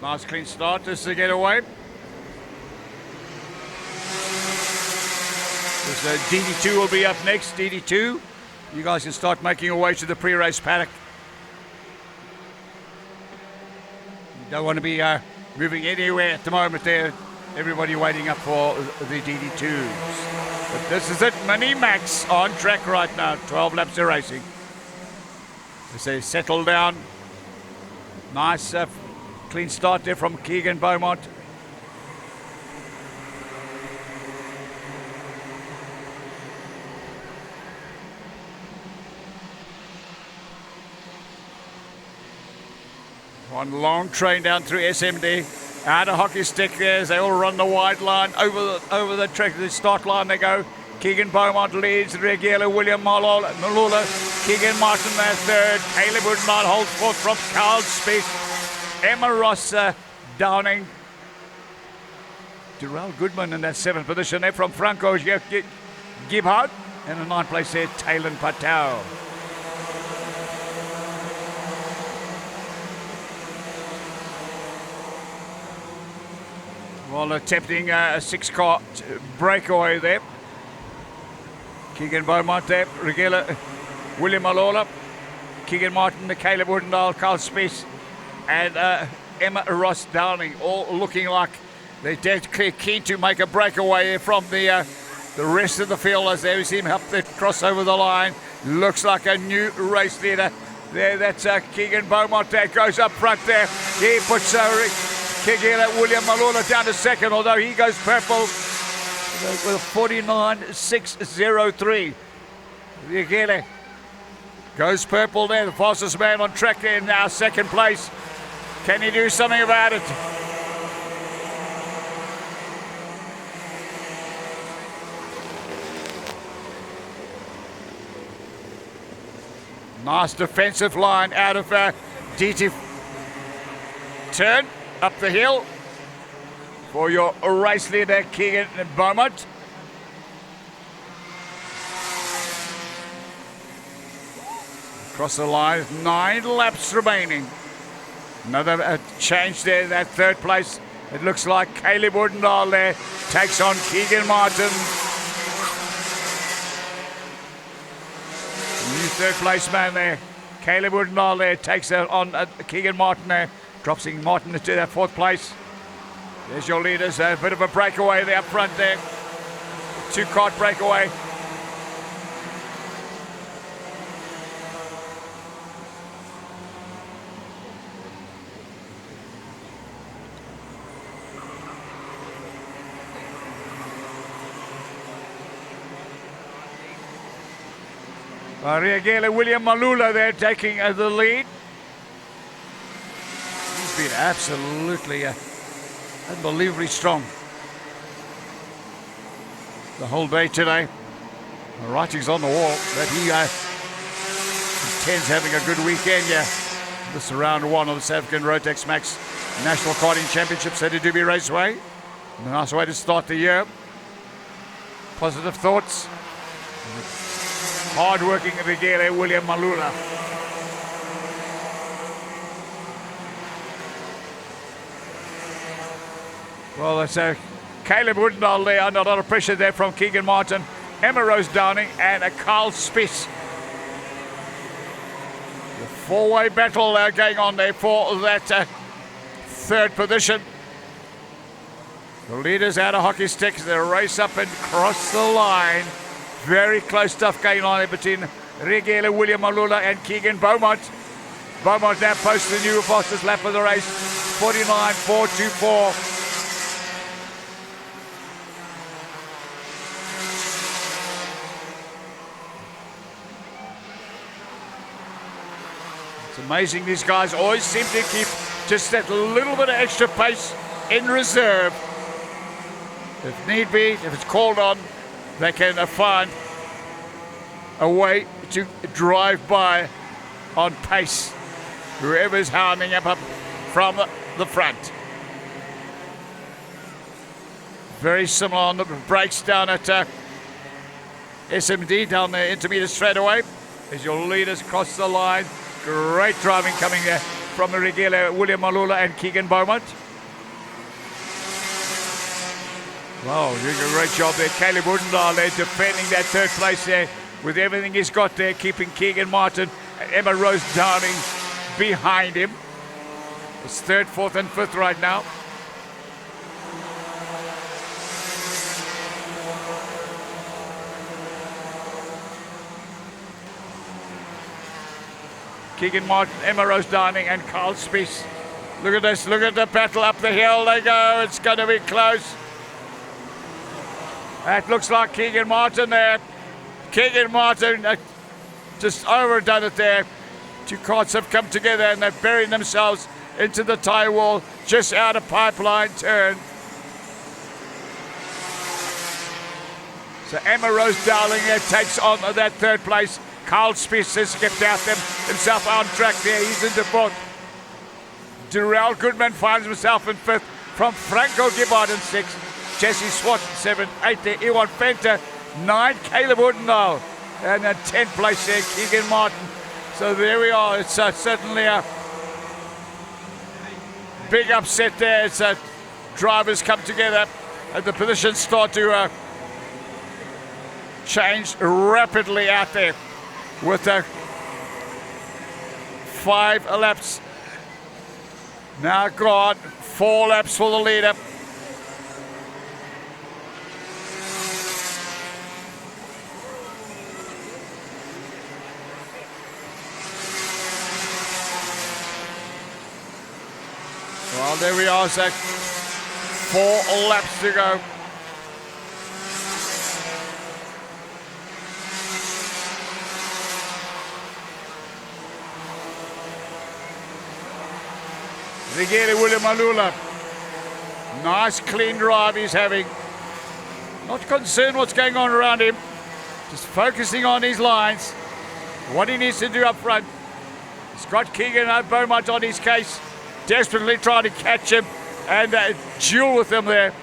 Nice clean start. This is the getaway. DD2 will be up next. DD2. You guys can start making your way to the pre-race paddock. You don't want to be moving anywhere at the moment there. Everybody waiting up for the DD2s. But this is it. Mini Max on track right now. 12 laps of racing. As they settle down. Nice clean start there from Keegan Beaumont. One long train down through SMD. Out of hockey stick there as they all run the wide line. Over the track, the start line they go. Keegan Beaumont leads. Regela William Malula. Keegan Martin there third. Caleb Woodmont holds fourth from Carl Speak. Emma Ross Downing. Durrell Goodman in that seventh position there from Franco Gibhard. And in ninth place there, Taylor Patel. Well, attempting a six-car breakaway there. Keegan Beaumont there, Regela, William Alola, Keegan Martin, Caleb Woodendale, Carl Spies, and Emma Ross Downing, all looking like they're dead clear keen to make a breakaway from the rest of the field as they see him help the cross over the line. Looks like a new race leader. There, that's Keegan Beaumont there, goes up front there. He puts William Malula down to second, although he goes purple with 49.603. Vigele goes purple there, the fastest man on track there in our second place. Can he do something about it? Nice defensive line out of DT. Turn up the hill for your race leader, Keegan Beaumont. Across the line, 9 laps remaining. Another change there, that third place. It looks like Caleb Woodendale there takes on Keegan Martin. New third place man there. Caleb Woodendale there takes on Keegan Martin there. Dropping Martin to that fourth place. There's your leaders, a bit of a breakaway there up front there. 2-cart breakaway. Regela William Malula there taking the lead. He's been absolutely unbelievably strong the whole day today. The writing's on the wall that he intends having a good weekend. This is round one of the South African Rotax Max National Karting Championships at iDube Raceway. A nice way to start the year. Positive thoughts. Hard-working Regela William Malula. Well, it's Caleb Woodendale there under a lot of pressure there from Keegan Martin, Emma Rose Downing, and Carl Spies. The four-way battle going on there for that third position. The leaders out of hockey sticks. They race up and cross the line. Very close stuff going on there between Regela William Malula and Keegan Beaumont. Beaumont now posts the new fastest lap of the race, 49.424. It's amazing, these guys always seem to keep just that little bit of extra pace in reserve. If need be, if it's called on, they can find a way to drive by on pace whoever's hounding up from the front. Very similar on the brakes down at SMD, down the intermediate straightaway as your leaders cross the line. Great driving coming there from Regila, William Malula and Keegan Beaumont. Wow, doing a great job there. Caleb Woodendale there defending that third place there with everything he's got there, keeping Keegan Martin and Emma Rose Downing behind him. It's third, fourth and fifth right now. Keegan Martin, Emma Rose Downing and Carl Spies. Look at this, look at the battle up the hill they go. It's going to be close. That looks like Keegan Martin there. Keegan Martin just overdone it there. Two carts have come together and they're burying themselves into the tyre wall just out of Pipeline turn. So Emma Rose Dowling here takes on that third place. Carl Spies has skipped out himself on track there. He's into fourth. Durrell Goodman finds himself in fifth from Franco Gibbard in sixth. Jesse Swat in seventh. Eighth there, Ewan Fenter. Ninth, Caleb Woodendale. And in 10th place there, Keegan Martin. So there we are. It's certainly a big upset there. It's drivers come together and the positions start to change rapidly out there with 5 laps now gone. 4 laps for the leader. Well, there we are, Zach. 4 laps to go. Again, William Malula. Nice clean drive he's having. Not concerned what's going on around him. Just focusing on his lines. What he needs to do up front. He's got Keegan Beaumont on his case. Desperately trying to catch him and duel with him there.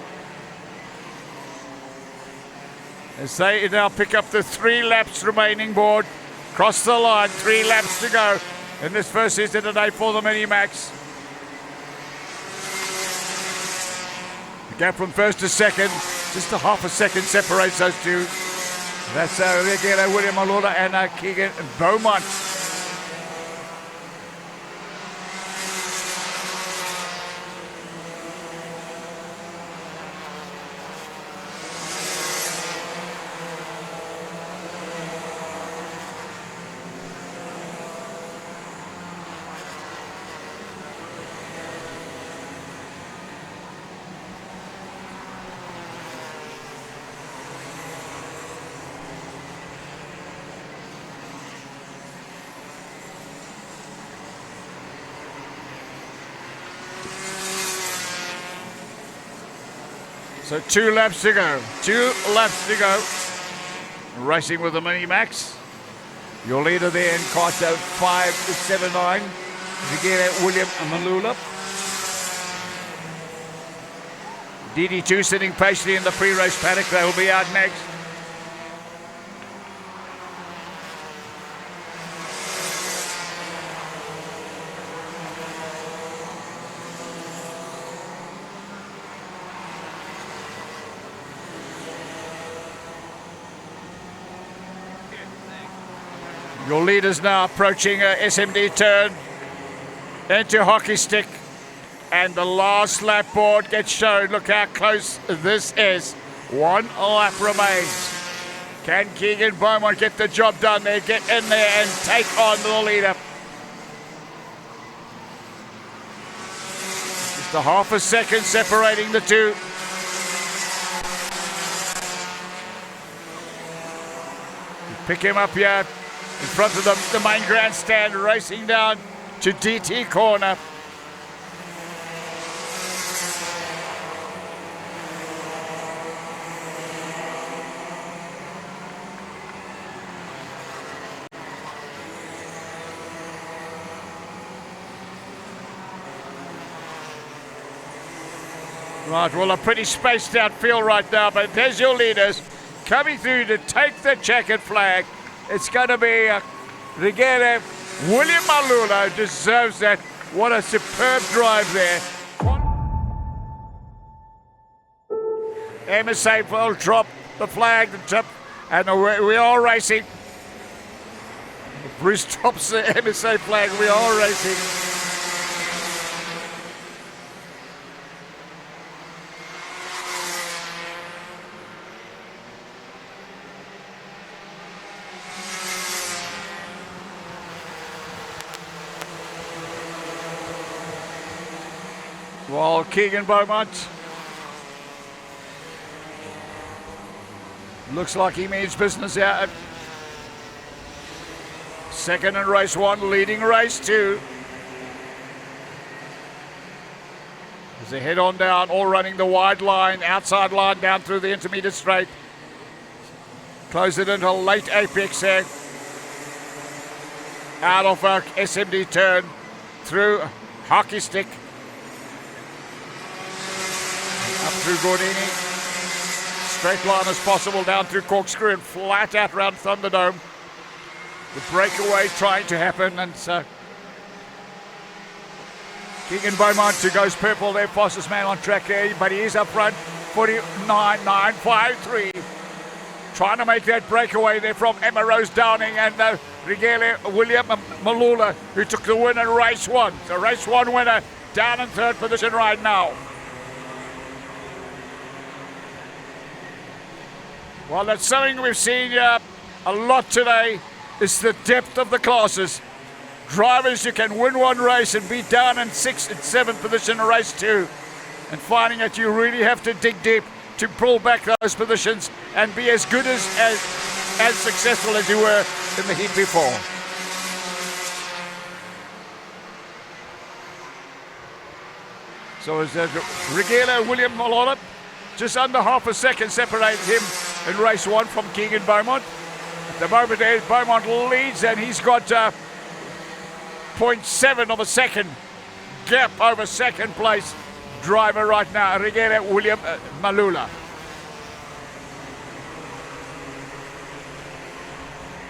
As they now pick up the 3 laps remaining board. Cross the line, 3 laps to go in this first season today for the Mini-Max. The gap from first to second, just a half a second separates those two. That's William Malula and Keegan Beaumont. So 2 laps to go. 2 laps to go. Racing with the Mini-Max. Your leader there in Kart 579. Again, William Malula. DD2 sitting patiently in the pre-race paddock. They will be out next. Your leaders now approaching SMD turn into hockey stick, and the last lap board gets shown. Look how close this is. 1 lap remains. Can Keegan Beaumont get the job done there, get in there and take on the leader? Just a half a second separating the two. Pick him up here in front of the main grandstand, racing down to DT corner. Right, well, a pretty spaced out field right now, but there's your leaders coming through to take the checkered flag. It's going to be William Malula deserves that What a superb drive there. MSA will drop the flag, the tip, and we are racing. Bruce drops the MSA flag, we are racing. Well, Keegan Beaumont looks like he means business out. Second in race one, leading race two. As they head on down, all running the wide line, outside line down through the intermediate straight. Close it into late apex there. Out of a SMD turn through hockey stick. Up through Gordini. Straight line as possible down through Corkscrew and flat out round Thunderdome. The breakaway trying to happen, and so Keegan Beaumont, who goes purple there, fastest man on track there, but he is up front, 49.953. Trying to make that breakaway there from Emma Rose Downing and Rigele William Malula, who took the win in race one. So race one winner down in third position right now. Well, that's something we've seen a lot today. Is the depth of the classes. Drivers who can win one race and be down in 6th and 7th position in race two, and finding that you really have to dig deep to pull back those positions and be as good as successful as you were in the heat before. So as Rigela William Malona, just under half a second separated him in race one from Keegan Beaumont. At the moment there, Beaumont leads, and he's got 0.7 of a second gap over second place driver right now, Rigele William Malula.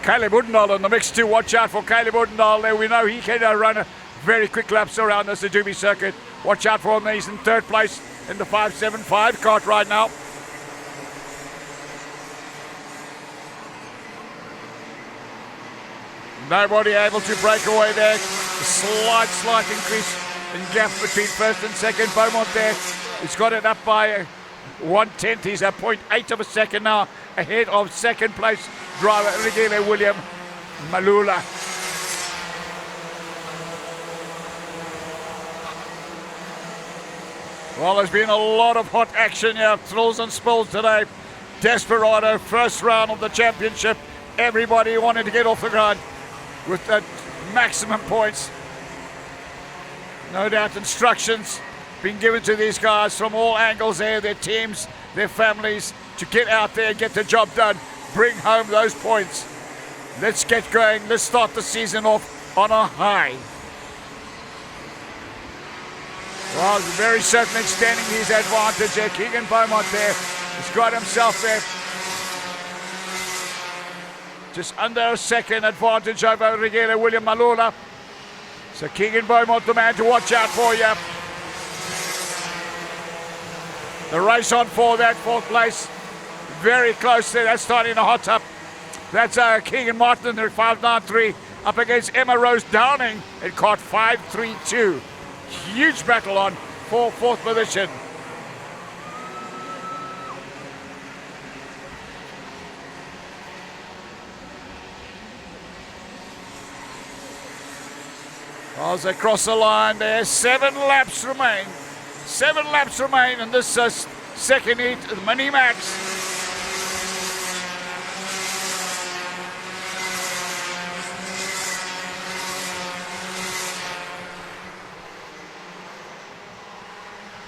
Caleb Udendal in the mix too. Watch out for Caleb Udendal there. We know he can run a very quick laps around this iDube circuit. Watch out for him. He's in third place in the 575 Kart right now. Nobody able to break away there. A slight increase in gap between first and second. Beaumont there, he's got it up by 1/10. He's at 0.8 of a second now ahead of second place driver Rigele William Malula. Well, there's been a lot of hot action here, thrills and spills today. Desperado, first round of the championship. Everybody wanted to get off the ground with the maximum points. No doubt instructions being given to these guys from all angles there, their teams, their families, to get out there and get the job done, bring home those points. Let's get going, let's start the season off on a high. Well, very certainly extending his advantage there. Keegan Beaumont there, he's got himself there. Just under a second advantage over Rigele William Malula. So Keegan Beaumont, the man to watch out for you. The race on for that fourth place. Very close there. That's starting to hot up. That's Keegan Martin at 593 up against Emma Rose Downing at Kart 532. Huge battle on for fourth position. As they cross the line there, 7 laps remain. 7 laps remain in this second heat, the Mini Max.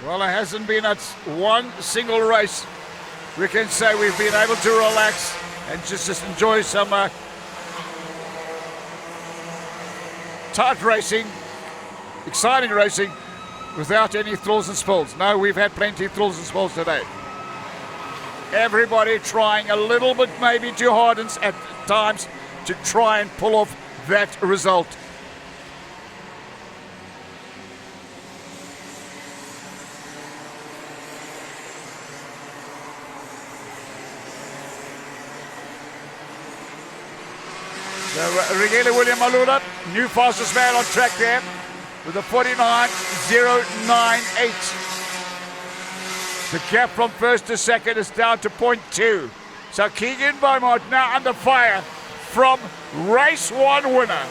Well, it hasn't been at one single race. We can say we've been able to relax and just enjoy some tight racing, exciting racing, without any thrills and spills. No, we've had plenty of thrills and spills today. Everybody trying a little bit maybe too hard at times to try and pull off that result. Regila William Malula, new fastest man on track there with a 49.098. The gap from first to second is down to 0.2. So Keegan Beaumont now under fire from race 1 winner.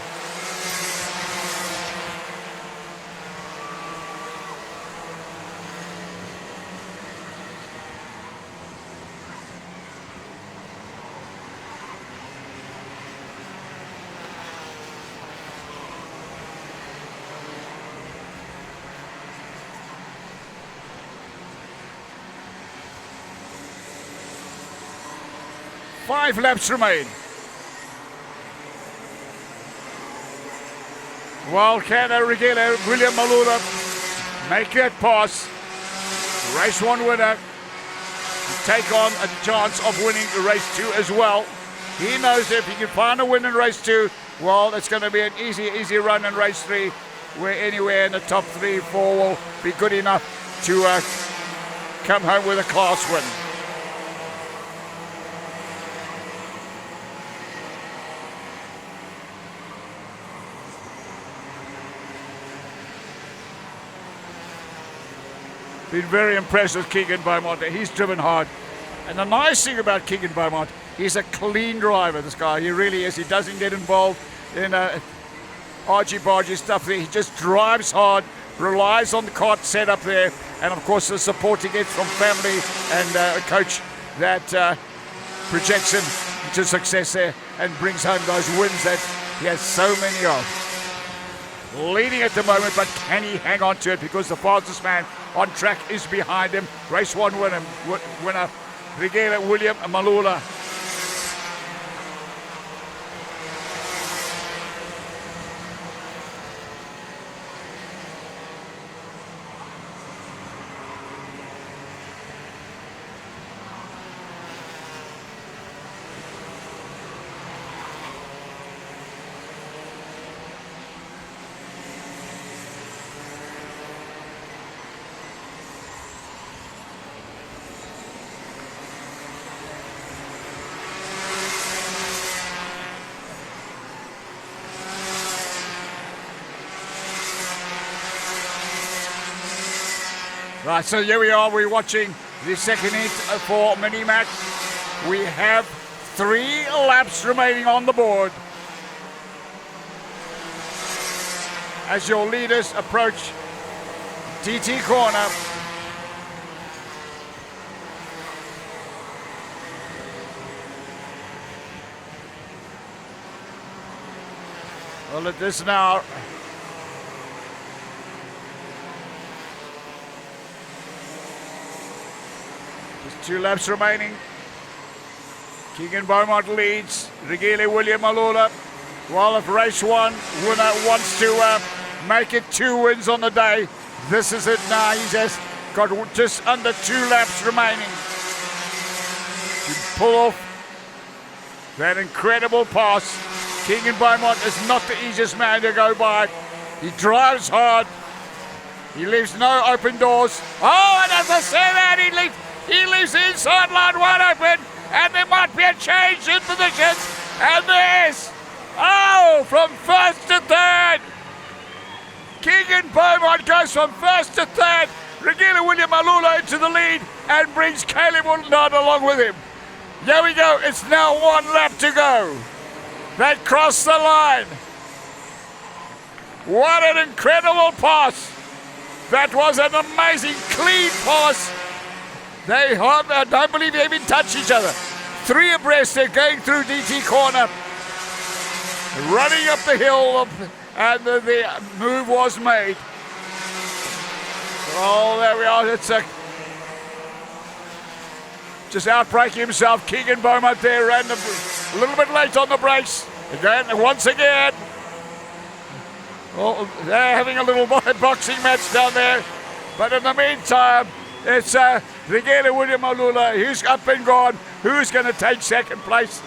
Five laps remain. Well, can Regila William Malula make that pass? Race 1 winner. Take on a chance of winning race 2 as well. He knows that if he can find a win in race 2, well, it's going to be an easy run in race 3, where anywhere in the top 3, 4 will be good enough to come home with a class win. Been very impressed with Keegan Beaumont. He's driven hard. And the nice thing about Keegan Beaumont, he's a clean driver, this guy. He really is. He doesn't get involved in argy-bargy stuff there. He just drives hard, relies on the kart setup there, and of course the support he gets from family and a coach that projects him to success there and brings home those wins that he has so many of. Leading at the moment, but can he hang on to it, because the fastest man on track is behind him. Race 1 winner Regila William Malula. Right, so here we are, we're watching the second heat for Mini-Max. We have 3 laps remaining on the board as your leaders approach DT corner. Well, it is now just 2 laps remaining. Keegan Beaumont leads. Regila William Malula. Well, if race 1 winner wants to make it 2 wins on the day, this is it now. He's just got just under 2 laps remaining to pull off that incredible pass. Keegan Beaumont is not the easiest man to go by. He drives hard. He leaves no open doors. Oh, and as I say that, he leaves the inside line wide open, and there might be a change in positions, and there is. Oh, from first to third. Keegan Beaumont goes from first to third. Regila William Malula into the lead and brings Caleb Woodland along with him. Here we go, it's now 1 lap to go. They cross the line. What an incredible pass. That was an amazing, clean pass. They I don't believe they even touch each other. 3 abreast, they're going through DT corner, running up the hill, and the move was made. Oh, there we are. It's just outbraking himself. Keegan Beaumont there ran a little bit late on the brakes. Again, once again. Well, they're having a little boxing match down there. But in the meantime, it's Regila William Malula, who's up and gone, who's going to take second place.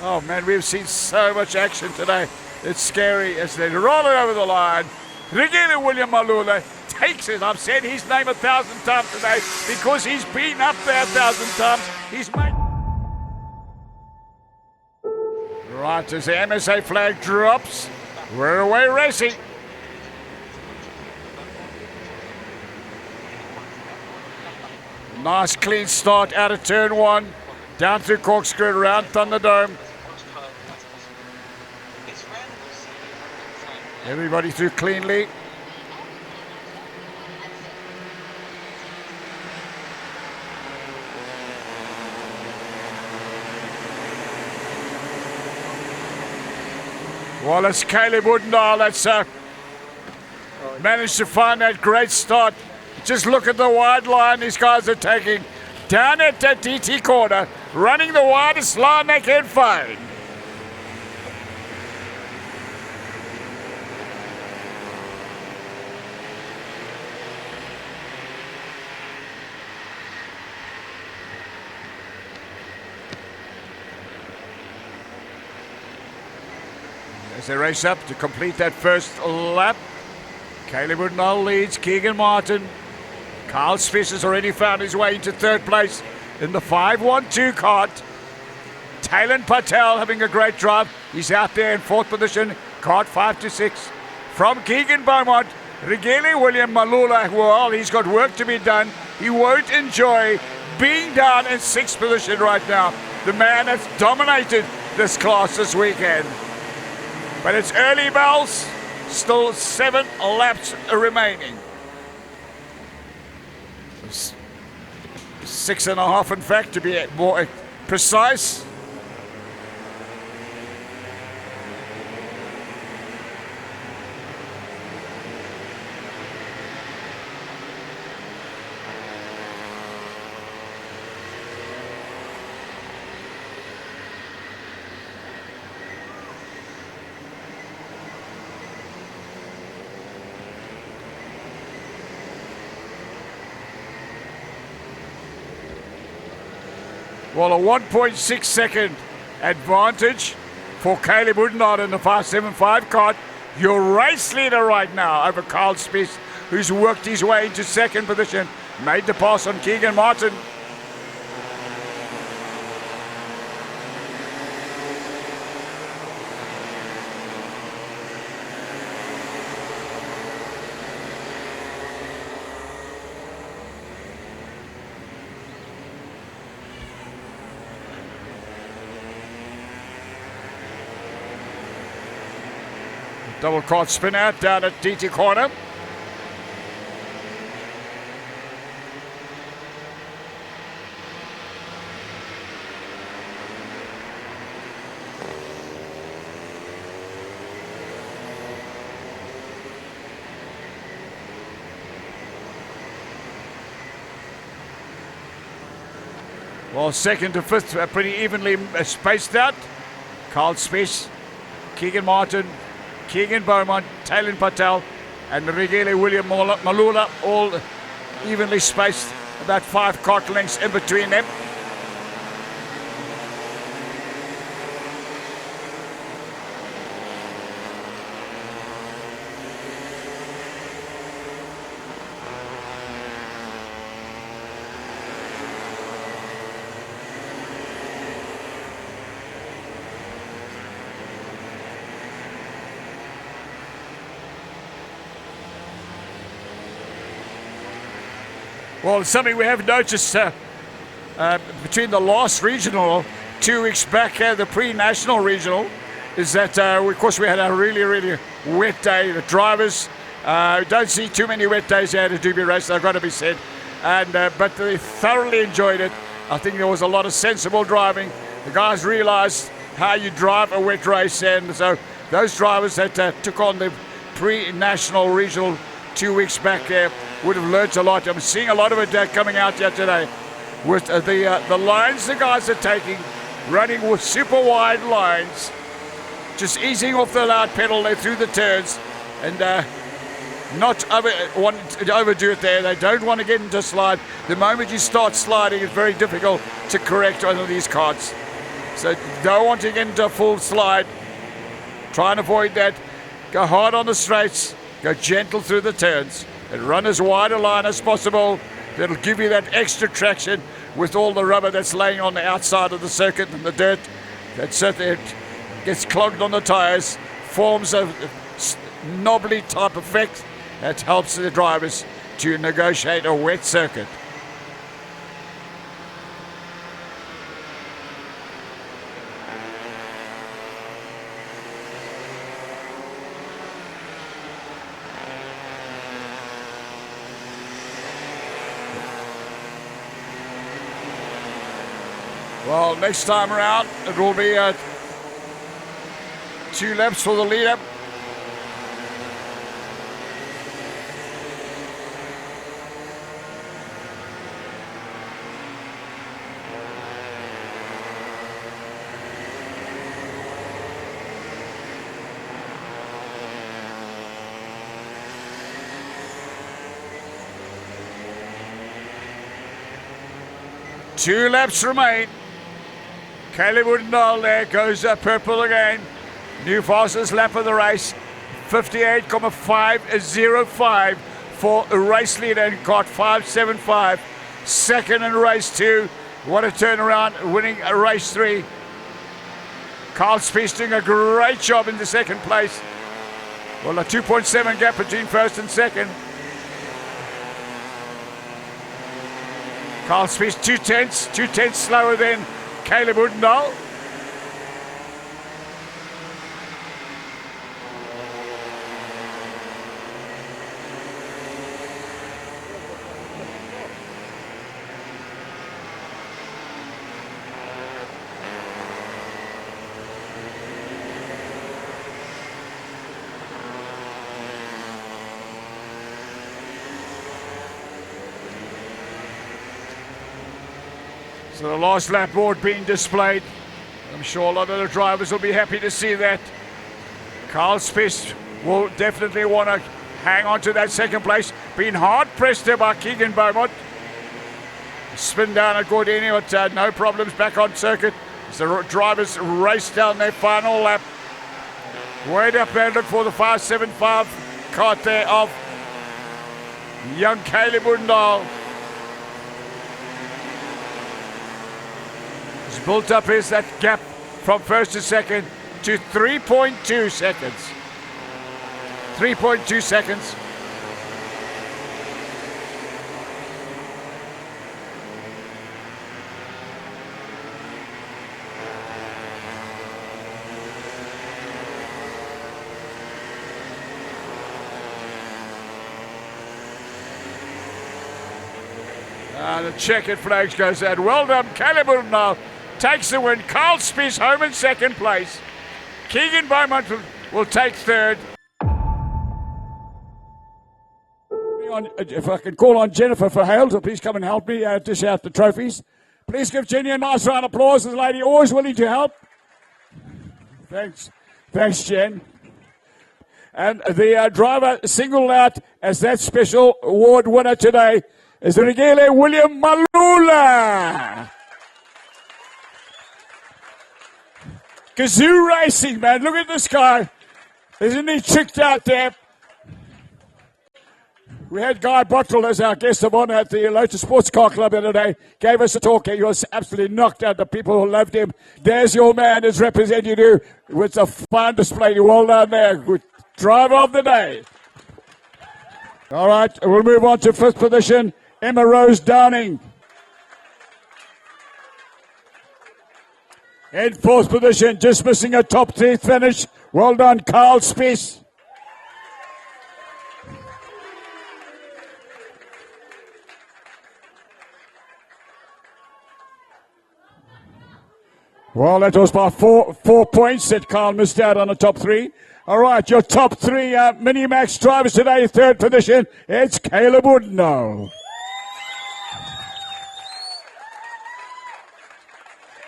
Oh man, we've seen so much action today. It's scary as they roll it over the line. Regila William Malula takes it. I've said his name 1,000 times today because he's been up there 1,000 times. He's made Right, as the MSA flag drops, we're away racing. Nice clean start out of turn 1, down through Corkscrew, around Thunderdome. Everybody through cleanly. Well, it's Caleb Woodendale that's managed to find that great start. Just look at the wide line these guys are taking. Down at that DT corner, running the widest line they can find. As they race up to complete that first lap, Caleb Woodendale leads. Keegan Martin. Carl Spiss has already found his way into third place in the 5-1-2 Kart. Taylan Patel having a great drive. He's out there in fourth position. Kart 5-6. From Keegan Beaumont, Regele William Malula, well, he's got work to be done. He won't enjoy being down in sixth position right now. The man that's dominated this class this weekend. But it's early bells. Still 7 laps remaining. 6.5 in fact, to be more precise. Well, a 1.6 second advantage for Caleb Woodendale in the 575 Kart. Your race leader right now over Carl Spies, who's worked his way into second position, made the pass on Keegan Martin. Double Kart spin out down at DT corner. Well, second to fifth are pretty evenly spaced out. Carl Spies, Keegan Martin, Keegan Beaumont, Taylan Patel, and Regele William Malula, all evenly spaced, about 5 kart lengths in between them. Well, it's something we have noticed between the last regional 2 weeks back, the pre-national regional, is that, of course, we had a really wet day. The drivers don't see too many wet days here at a Doobie race, they've got to be said. And but they thoroughly enjoyed it. I think there was a lot of sensible driving. The guys realised how you drive a wet race, and so those drivers that took on the pre-national regional 2 weeks back there would have learnt a lot. I'm seeing a lot of it coming out here today with the lines the guys are taking, running with super wide lines, just easing off the loud pedal there through the turns, and not wanting to overdo it there. They don't want to get into slide. The moment you start sliding, it's very difficult to correct one of these karts. So don't want to get into a full slide. Try and avoid that. Go hard on the straights. Go gentle through the turns and run as wide a line as possible. That'll give you that extra traction with all the rubber that's laying on the outside of the circuit and the dirt. That's it. gets clogged on the tyres, forms a knobbly type effect that helps the drivers to negotiate a wet circuit. Well, next time around, it will be 2 laps for the leader. Two laps remain. Caleb Woodendall there goes purple again. New fastest lap of the race. 58.505 for race leader in Kart 575. Second in race 2. What a turnaround, winning race 3. Carl Spies doing a great job in the second place. Well, a 2.7 gap between first and second. Carl Spies 2 tenths slower than Caleb Woodendall. So the last lap board being displayed. I'm sure a lot of the drivers will be happy to see that. Carl Spies will definitely want to hang on to that second place. Being hard pressed there by Keegan Beaumont. Spin down at Gordini, but no problems back on circuit. As the drivers race down their final lap. Way up there, look for the 575 Kart there of young Caleb Woodendall. Built up is that gap from first to second to 3.2 seconds. 3.2 seconds. The checkered flags goes out. Well done, Caleb Woodendall. Takes the win. Carl Spies home in second place. Keegan Beaumont will take third. If I can call on Jennifer for Hale to please come and help me dish out the trophies. Please give Jenny a nice round of applause. This lady always willing to help. Thanks. Thanks, Jen. And the driver singled out as that special award winner today is Regele William Malula. Kazoo Racing, man. Look at this guy. Isn't he tricked out there? We had Guy Bottrell as our guest of honor at the Lotus Sports Car Club the other day. Gave us a talk. He was absolutely knocked out. The people who loved him. There's your man as representative with a fine display. Well done there. Good driver of the day. All right, we'll move on to fifth position. Emma Rose Downing. In fourth position, just missing a top 3 finish. Well done, Carl Spies. Well, that was by four points that Carl missed out on the top 3. All right, your top 3 Mini-Max drivers today, third position. It's Caleb Woodendall.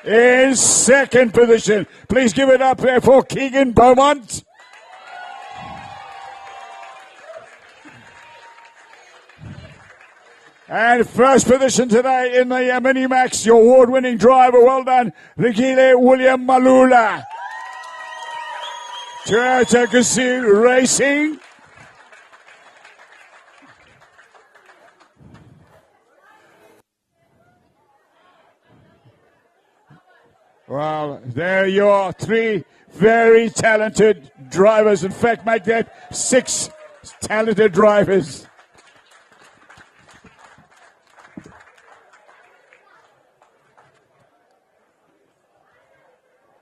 In second position. Please give it up there for Keegan Beaumont. And first position today in the Mini-Max, your award-winning driver. Well done, Regile William Malula. Toyota Gazoo Racing. Well, there you are. 3 very talented drivers. In fact, make that 6 talented drivers.